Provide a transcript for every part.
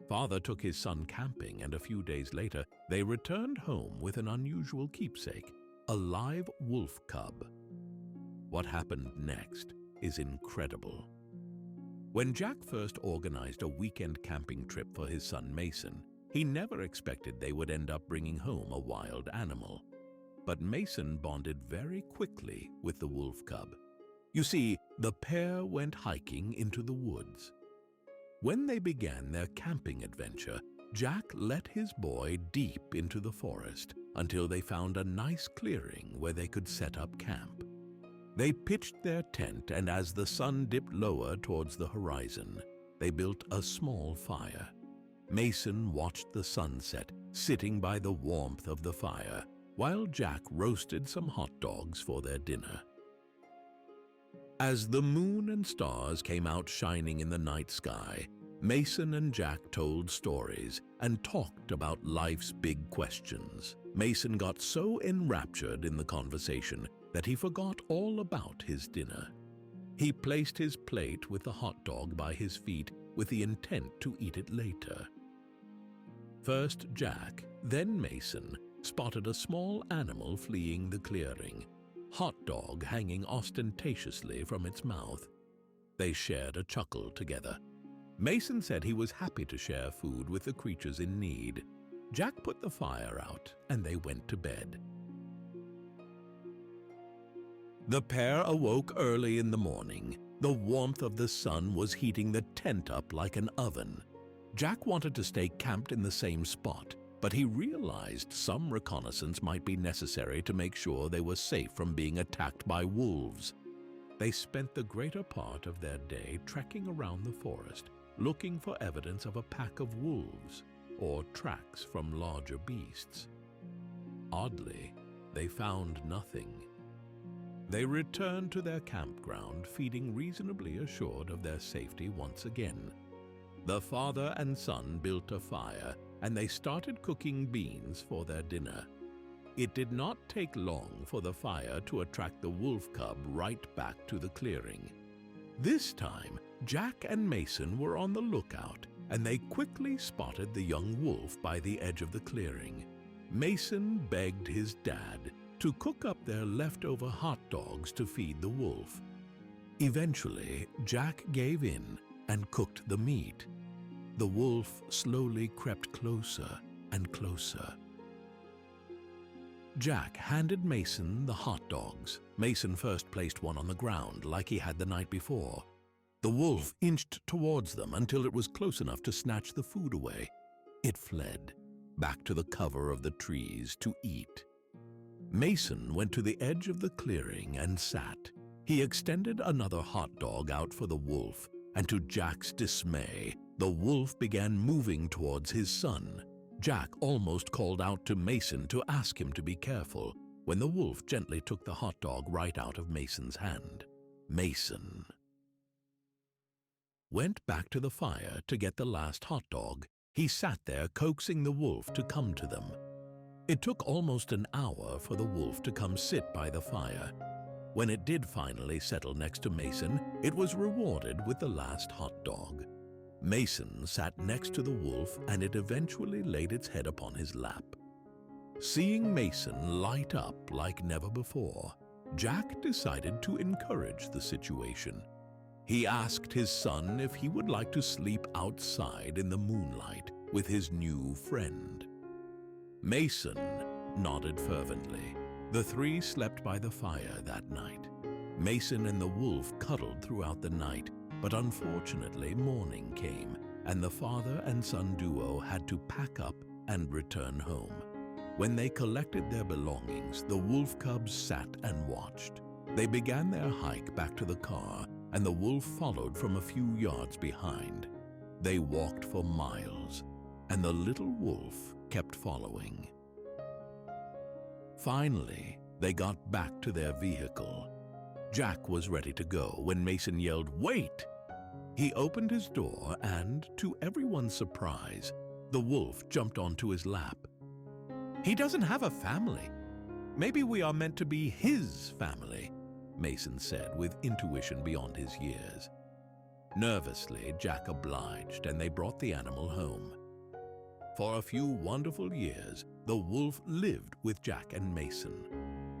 Father took his son camping, and a few days later, they returned home with an unusual keepsake, a live wolf cub. What happened next is incredible. When Jack first organized a weekend camping trip for his son Mason, he never expected they would end up bringing home a wild animal. But Mason bonded very quickly with the wolf cub. You see, the pair went hiking into the woods. When they began their camping adventure, Jack led his boy deep into the forest until they found a nice clearing where they could set up camp. They pitched their tent, and as the sun dipped lower towards the horizon, they built a small fire. Mason watched the sunset, sitting by the warmth of the fire, while Jack roasted some hot dogs for their dinner. As the moon and stars came out shining in the night sky, Mason and Jack told stories and talked about life's big questions. Mason got so enraptured in the conversation that he forgot all about his dinner. He placed his plate with the hot dog by his feet with the intent to eat it later. First Jack, then Mason, spotted a small animal fleeing the clearing, hot dog hanging ostentatiously from its mouth. They shared a chuckle together. Mason said he was happy to share food with the creatures in need. Jack put the fire out, and they went to bed. The pair awoke early in the morning. The warmth of the sun was heating the tent up like an oven. Jack wanted to stay camped in the same spot, but he realized some reconnaissance might be necessary to make sure they were safe from being attacked by wolves. They spent the greater part of their day trekking around the forest, looking for evidence of a pack of wolves or tracks from larger beasts. Oddly, they found nothing. They returned to their campground, feeling reasonably assured of their safety once again. The father and son built a fire, and they started cooking beans for their dinner. It did not take long for the fire to attract the wolf cub right back to the clearing. This time, Jack and Mason were on the lookout, and they quickly spotted the young wolf by the edge of the clearing. Mason begged his dad to cook up their leftover hot dogs to feed the wolf. Eventually, Jack gave in and cooked the meat. The wolf slowly crept closer and closer. Jack handed Mason the hot dogs. Mason first placed one on the ground like he had the night before. The wolf inched towards them until it was close enough to snatch the food away. It fled back to the cover of the trees to eat. Mason went to the edge of the clearing and sat. He extended another hot dog out for the wolf, and to Jack's dismay, the wolf began moving towards his son. Jack almost called out to Mason to ask him to be careful when the wolf gently took the hot dog right out of Mason's hand. Mason went back to the fire to get the last hot dog. He sat there coaxing the wolf to come to them. It took almost an hour for the wolf to come sit by the fire. When it did finally settle next to Mason, it was rewarded with the last hot dog. Mason sat next to the wolf, and it eventually laid its head upon his lap. Seeing Mason light up like never before, Jack decided to encourage the situation. He asked his son if he would like to sleep outside in the moonlight with his new friend. Mason nodded fervently. The three slept by the fire that night. Mason and the wolf cuddled throughout the night, but unfortunately morning came, and the father and son duo had to pack up and return home. When they collected their belongings, the wolf cubs sat and watched. They began their hike back to the car, and the wolf followed from a few yards behind. They walked for miles, and the little wolf kept following. Finally, they got back to their vehicle. Jack was ready to go when Mason yelled, "Wait!" He opened his door and, to everyone's surprise, the wolf jumped onto his lap. "He doesn't have a family. Maybe we are meant to be his family," Mason said with intuition beyond his years. Nervously, Jack obliged, and they brought the animal home. For a few wonderful years, the wolf lived with Jack and Mason.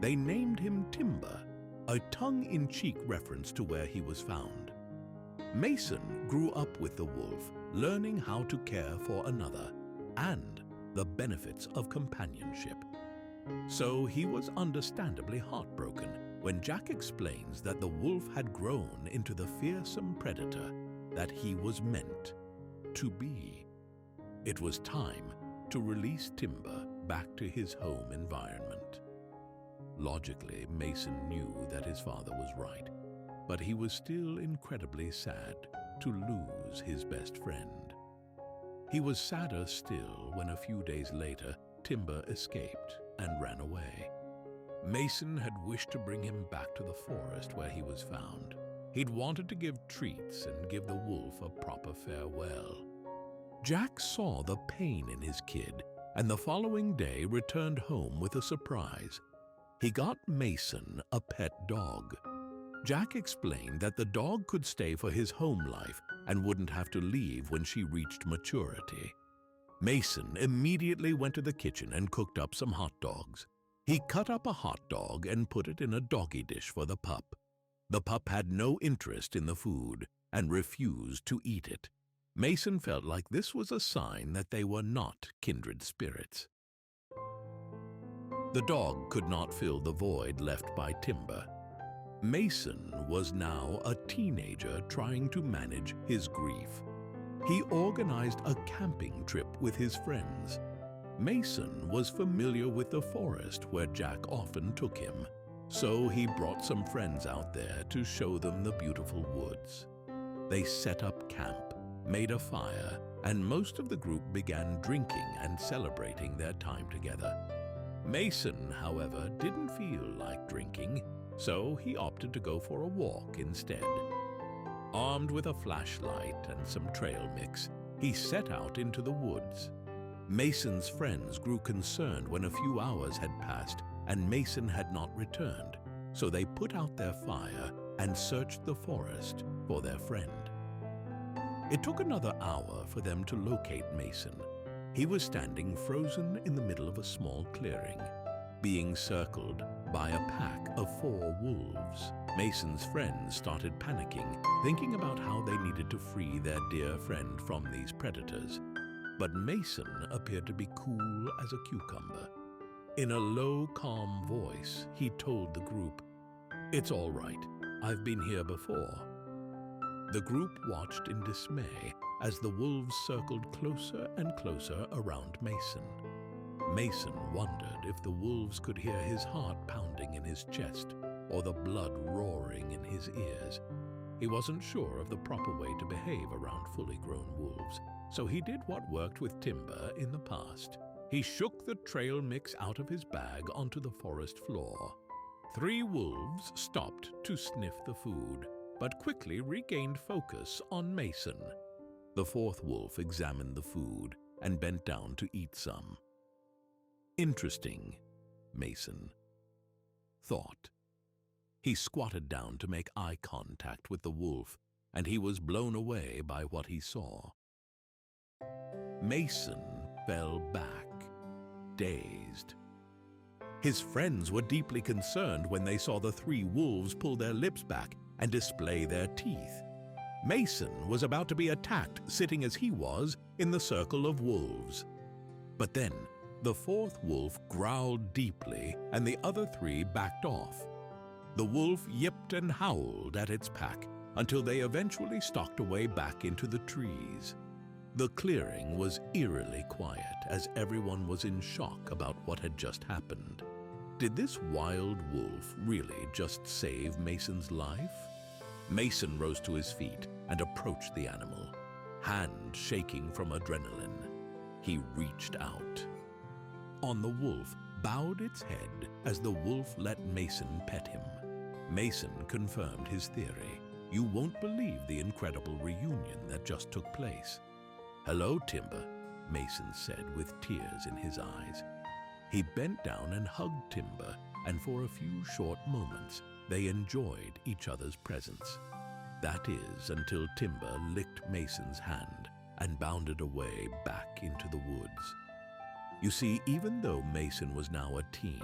They named him Timber, a tongue-in-cheek reference to where he was found. Mason grew up with the wolf, learning how to care for another and the benefits of companionship. So he was understandably heartbroken when Jack explains that the wolf had grown into the fearsome predator that he was meant to be. It was time to release Timber back to his home environment. Logically, Mason knew that his father was right, but he was still incredibly sad to lose his best friend. He was sadder still when a few days later, Timber escaped and ran away. Mason had wished to bring him back to the forest where he was found. He'd wanted to give treats and give the wolf a proper farewell. Jack saw the pain in his kid, and the following day returned home with a surprise. He got Mason a pet dog. Jack explained that the dog could stay for his home life and wouldn't have to leave when she reached maturity. Mason immediately went to the kitchen and cooked up some hot dogs. He cut up a hot dog and put it in a doggy dish for the pup. The pup had no interest in the food and refused to eat it. Mason felt like this was a sign that they were not kindred spirits. The dog could not fill the void left by Timber. Mason was now a teenager trying to manage his grief. He organized a camping trip with his friends. Mason was familiar with the forest where Jack often took him, so he brought some friends out there to show them the beautiful woods. They set up camp, made a fire, and most of the group began drinking and celebrating their time together. Mason, however, didn't feel like drinking, so he opted to go for a walk instead. Armed with a flashlight and some trail mix, he set out into the woods. Mason's friends grew concerned when a few hours had passed and Mason had not returned, so they put out their fire and searched the forest for their friend. It took another hour for them to locate Mason. He was standing frozen in the middle of a small clearing, being circled by a pack of 4 wolves. Mason's friends started panicking, thinking about how they needed to free their dear friend from these predators. But Mason appeared to be cool as a cucumber. In a low, calm voice, he told the group, "It's all right. I've been here before." The group watched in dismay as the wolves circled closer and closer around Mason. Mason wondered if the wolves could hear his heart pounding in his chest or the blood roaring in his ears. He wasn't sure of the proper way to behave around fully grown wolves, so he did what worked with Timber in the past. He shook the trail mix out of his bag onto the forest floor. 3 wolves stopped to sniff the food, but quickly regained focus on Mason. The 4th wolf examined the food and bent down to eat some. Interesting, Mason thought. He squatted down to make eye contact with the wolf, and he was blown away by what he saw. Mason fell back, dazed. His friends were deeply concerned when they saw the 3 wolves pull their lips back and display their teeth. Mason was about to be attacked, sitting as he was in the circle of wolves. But then, the 4th wolf growled deeply, and the other 3 backed off. The wolf yipped and howled at its pack until they eventually stalked away back into the trees. The clearing was eerily quiet as everyone was in shock about what had just happened. Did this wild wolf really just save Mason's life? Mason rose to his feet and approached the animal, hand shaking from adrenaline. He reached out. On the wolf bowed its head as the wolf let Mason pet him. Mason confirmed his theory. "You won't believe the incredible reunion that just took place." "Hello, Timber," Mason said with tears in his eyes. He bent down and hugged Timber, and for a few short moments, they enjoyed each other's presence. That is, until Timber licked Mason's hand and bounded away back into the woods. You see, even though Mason was now a teen,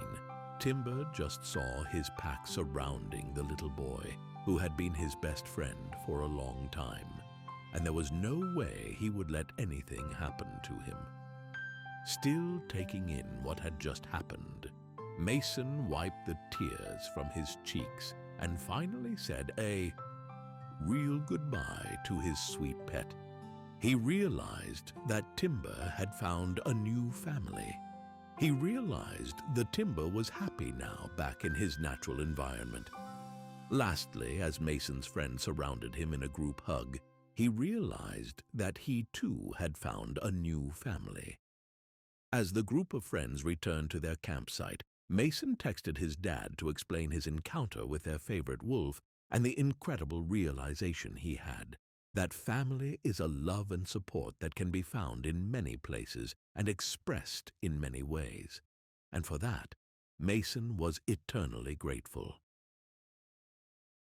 Timber just saw his pack surrounding the little boy who had been his best friend for a long time, and there was no way he would let anything happen to him. Still taking in what had just happened, Mason wiped the tears from his cheeks and finally said a real goodbye to his sweet pet. He realized that Timber had found a new family. He realized the Timber was happy now back in his natural environment. Lastly, as Mason's friends surrounded him in a group hug, he realized that he too had found a new family. As the group of friends returned to their campsite, Mason texted his dad to explain his encounter with their favorite wolf and the incredible realization he had that family is a love and support that can be found in many places and expressed in many ways. And for that, Mason was eternally grateful.